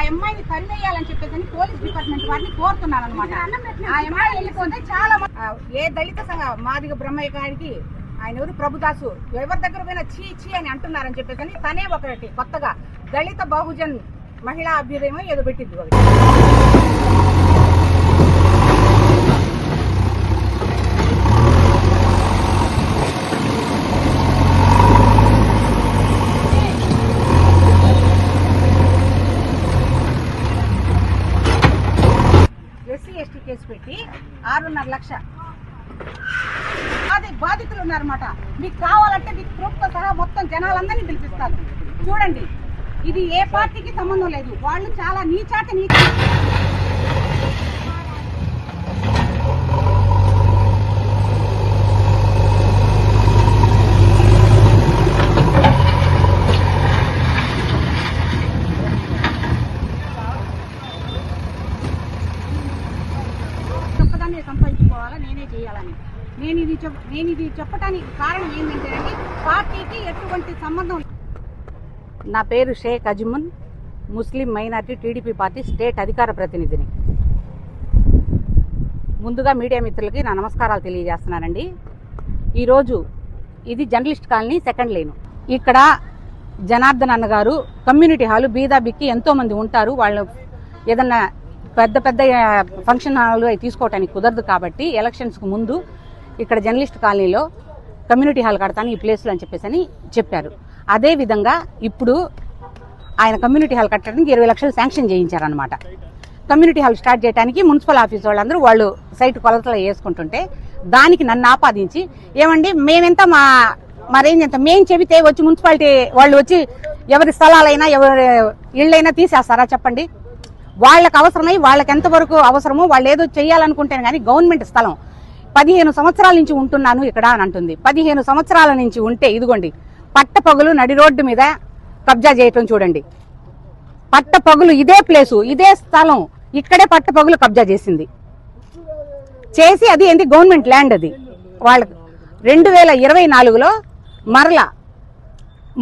అమ్మాయిని తరివేయాలని చెప్పేసి police department వారిని కోరుతున్నాను అనమాట. ఆ అమ్మాయి వెళ్ళిపోతే చాలా ఏ దళిత సంఘ మాదిగ బ్రహ్మయ్య గారికి ఆయన ఎవరు ప్రభుదాసు ఎవరి దగ్గర పోయినా చీ చీ అని అంటున్నారని చెప్పేసి తనే ఒకటి కొత్తగా దళిత బహుజన్ మహిళా అభ్యుదయం ఏదో పెట్టింది. ఎస్సీ ఎస్టీ కేసు పెట్టి 6.5 లక్షలు బాధితులు ఉన్నారన్నమాట. మీకు కావాలంటే మీకు ప్రూఫ్తో సహా మొత్తం జనాలందరినీ పిలిపిస్తారు. చూడండి, ఇది ఏ పార్టీకి సంబంధం లేదు. వాళ్ళు చాలా నీచాటి నీచ ఒక్కదాన్ని సంపాదించుకోవాలా, నేనే చేయాలని. నేను ఇది చెప్పడానికి కారణం ఏంటంటే పార్టీకి ఎటువంటి సంబంధం. నా పేరు షేక్ అజ్మున్, ముస్లిం మైనార్టీ టీడీపీ పార్టీ స్టేట్ అధికార ప్రతినిధిని. ముందుగా మీడియా మిత్రులకి నా నమస్కారాలు తెలియజేస్తున్నానండి. ఈరోజు ఇది జర్నలిస్ట్ కాలనీ సెకండ్ లైన్. ఇక్కడ జనార్దన్ అన్న గారు కమ్యూనిటీ హాలు బీదా బిక్కి ఎంతోమంది ఉంటారు. వాళ్ళు ఏదన్నా పెద్ద పెద్ద ఫంక్షన్ హాల్ అవి తీసుకోవటానికి కుదరదు కాబట్టి ఎలక్షన్స్కు ముందు ఇక్కడ జర్నలిస్ట్ కాలనీలో కమ్యూనిటీ హాల్ కడతాను ఈ ప్లేస్లో అని చెప్పేసి చెప్పారు. అదేవిధంగా ఇప్పుడు ఆయన కమ్యూనిటీ హాల్ కట్టడానికి 20 లక్షలు శాంక్షన్ చేయించారనమాట. కమ్యూనిటీ హాల్ స్టార్ట్ చేయడానికి మున్సిపల్ ఆఫీస్ వాళ్ళందరూ వాళ్ళు సైట్ కొలతలు వేసుకుంటుంటే దానికి నన్ను ఆపాదించి ఏమండి మేమెంత మా రేంజ్ ఎంత మేము చెబితే వచ్చి మున్సిపాలిటీ వాళ్ళు వచ్చి ఎవరి స్థలాలైనా ఎవరి ఇళ్ళైనా తీసేస్తారా చెప్పండి. వాళ్ళకి అవసరమై వాళ్ళకి ఎంతవరకు అవసరమో వాళ్ళు ఏదో చేయాలనుకుంటేనే కానీ గవర్నమెంట్ స్థలం 15 సంవత్సరాల నుంచి ఉంటున్నాను ఇక్కడ అని అంటుంది. 15 సంవత్సరాల నుంచి ఉంటే ఇదిగోండి పట్టపగులు నడి రోడ్డు మీద కబ్జా చేయటం చూడండి. పట్టపగులు ఇదే ప్లేసు ఇదే స్థలం ఇక్కడే పట్టపగులు కబ్జా చేసింది. చేసి అది ఏంటి గవర్నమెంట్ ల్యాండ్. అది వాళ్ళకి 2024లో మరలా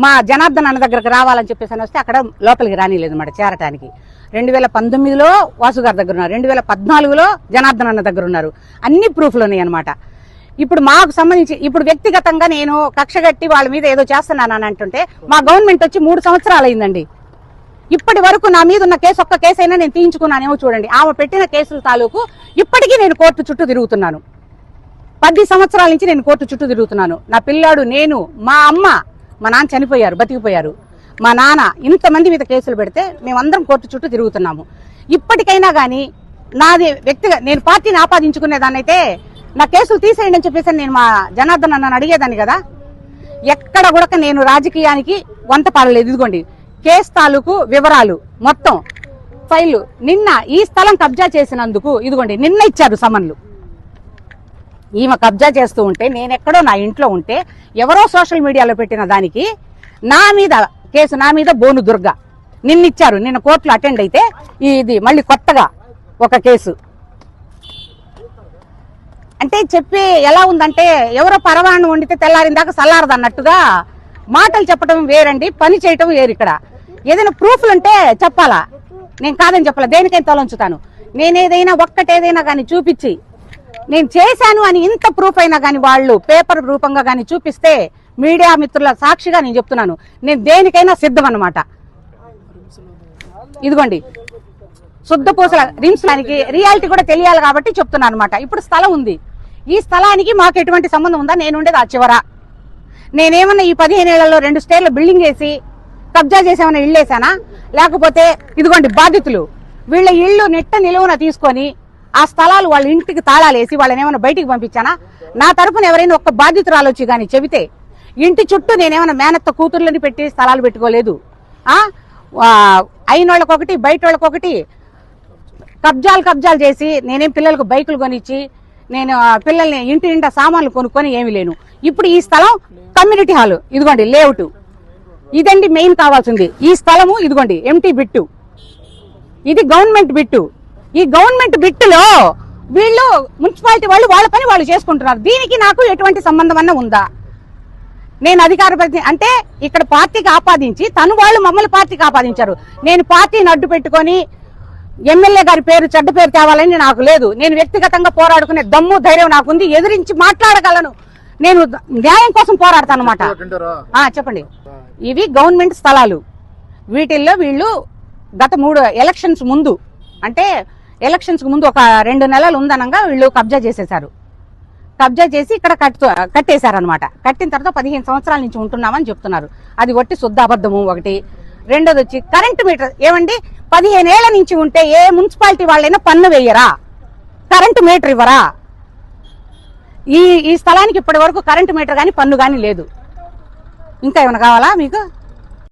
మా జనార్దన్ అన్న దగ్గరకు రావాలని చెప్పేసి వస్తే అక్కడ లోపలికి రానిలేదు అన్నమాట చేరటానికి. 2019లో వాసు గారి దగ్గర ఉన్నారు, 2014లో జనార్దన్ అన్న దగ్గర ఉన్నారు. అన్ని ప్రూఫ్లు ఉన్నాయి అనమాట. ఇప్పుడు మాకు సంబంధించి ఇప్పుడు వ్యక్తిగతంగా నేను కక్షగట్టి వాళ్ళ మీద ఏదో చేస్తున్నానని అంటుంటే మా గవర్నమెంట్ వచ్చి 3 సంవత్సరాలు అయిందండి. ఇప్పటి వరకు నా మీద ఉన్న కేసు ఒక్క కేసు అయినా నేను తీయించుకున్నానేమో చూడండి. ఆమె పెట్టిన కేసుల తాలూకు ఇప్పటికీ నేను కోర్టు చుట్టూ తిరుగుతున్నాను. 10 సంవత్సరాల నుంచి నేను కోర్టు చుట్టూ తిరుగుతున్నాను. నా పిల్లాడు, నేను, మా అమ్మ, మా నాన్న చనిపోయారు, బతికిపోయారు. మా నాన్న ఇంతమంది మీద కేసులు పెడితే మేమందరం కోర్టు చుట్టూ తిరుగుతున్నాము. ఇప్పటికైనా కానీ నాది నేను పార్టీని ఆపాదించుకునేదాన్నైతే నా కేసులు తీసేయండి అని చెప్పేసి నేను మా జనార్దన్ అన్నని అడిగేదాన్ని కదా. ఎక్కడ కూడా నేను రాజకీయానికి వంత పాడలేదు. ఇదిగోండి కేసు తాలూకు వివరాలు మొత్తం ఫైళ్లు. నిన్న ఈ స్థలం కబ్జా చేసినందుకు ఇదిగోండి నిన్న ఇచ్చారు సమన్లు. ఈమె కబ్జా చేస్తూ ఉంటే నేనెక్కడో నా ఇంట్లో ఉంటే ఎవరో సోషల్ మీడియాలో పెట్టిన దానికి నా మీద కేసు, నా మీద బోను దుర్గా నిన్నిచ్చారు. నిన్న కోర్టులో అటెండ్ అయితే ఇది మళ్ళీ కొత్తగా ఒక కేసు. అంటే చెప్పి ఎలా ఉందంటే ఎవరో పరవాణ్ణి వండితే తెల్లారిందాక సల్లారదు అన్నట్టుగా మాటలు చెప్పడం వేరండి, పని చేయటం వేరు. ఇక్కడ ఏదైనా ప్రూఫ్లు ఉంటే చెప్పాలా, నేను కాదని చెప్పాలా. దేనికైనా తలంచుతాను. నేనేదైనా ఒక్కటేదైనా కానీ చూపించి నేను చేశాను అని ఇంత ప్రూఫ్ అయినా కానీ వాళ్ళు పేపర్ రూపంగా కానీ చూపిస్తే మీడియా మిత్రుల సాక్షిగా నేను చెప్తున్నాను, నేను దేనికైనా సిద్ధం అన్నమాట. ఇదిగోండి శుద్ధ పూసల రిమ్స్ దానికి రియాలిటీ కూడా తెలియాలి కాబట్టి చెప్తున్నాను అనమాట. ఇప్పుడు స్థలం ఉంది, ఈ స్థలానికి మాకు ఎటువంటి సంబంధం ఉందా? నేను ఉండేది ఆ చివర. నేనేమన్నా ఈ 15 ఏళ్లలో 2 స్టేర్లు బిల్డింగ్ వేసి కబ్జా చేసేమన్నా ఇళ్ళు వేసానా? లేకపోతే ఇదిగోండి బాధితులు వీళ్ళ ఇళ్ళు నెట్ట నిలువున తీసుకొని ఆ స్థలాలు వాళ్ళ ఇంటికి తాళాలు వేసి వాళ్ళని ఏమైనా బయటికి పంపించానా? నా తరఫున ఎవరైనా ఒక్క బాధితురాలు వచ్చి కానీ చెబితే ఇంటి చుట్టూ నేనేమైనా మేనత్త కూతుర్లని పెట్టి స్థలాలు పెట్టుకోలేదు. అయిన వాళ్ళకొకటి బయట వాళ్ళకొకటి కబ్జాలు చేసి నేనేం పిల్లలకు బైకులు కొనిచ్చి నేను పిల్లల్ని ఇంటి నిండా సామాన్లు కొనుక్కొని ఏమీ లేను. ఇప్పుడు ఈ స్థలం కమ్యూనిటీ హాల్ ఇదిగోండి లేఅవుట్ ఇదండి మెయిన్ కావాల్సింది. ఈ స్థలము ఇదిగోండి ఎంటీ బిట్టు, ఇది గవర్నమెంట్ బిట్టు. ఈ గవర్నమెంట్ బిట్టులో వీళ్ళు మున్సిపాలిటీ వాళ్ళు వాళ్ళ పని వాళ్ళు చేసుకుంటున్నారు. దీనికి నాకు ఎటువంటి సంబంధం అన్న ఉందా? నేను అధికార ప్రతి అంటే ఇక్కడ పార్టీకి ఆపాదించి తను వాళ్ళు మమ్మల్ని పార్టీకి ఆపాదించారు. నేను పార్టీని అడ్డు పెట్టుకొని ఎమ్మెల్యే గారి పేరు చెడ్డ పేరు తేవాలని నాకు లేదు. నేను వ్యక్తిగతంగా పోరాడుకునే దమ్ము ధైర్యం నాకుంది. ఎదిరించి మాట్లాడగలను. నేను న్యాయం కోసం పోరాడతాను అన్నమాట. చెప్పండి. ఇవి గవర్నమెంట్ స్థలాలు. వీటిల్లో వీళ్ళు గత 3 ఎలక్షన్స్ ముందు అంటే ఎలక్షన్స్ ముందు ఒక 2 నెలలు ఉందనంగా వీళ్ళు కబ్జా చేసేశారు. కబ్జా చేసి ఇక్కడ కట్టేశారనమాట. కట్టిన తర్వాత 15 సంవత్సరాల నుంచి ఉంటున్నామని చెప్తున్నారు. అది ఒట్టి శుద్ధ అబద్ధము ఒకటి. రెండోది వచ్చి కరెంటు మీటర్. ఏమండి 15 ఏళ్ల నుంచి ఉంటే ఏ మున్సిపాలిటీ వాళ్ళైనా పన్ను వేయరా? కరెంటు మీటర్ ఇవ్వరా? ఈ స్థలానికి ఇప్పటి వరకు కరెంటు మీటర్ కానీ పన్ను కానీ లేదు. ఇంకా ఏమైనా కావాలా మీకు?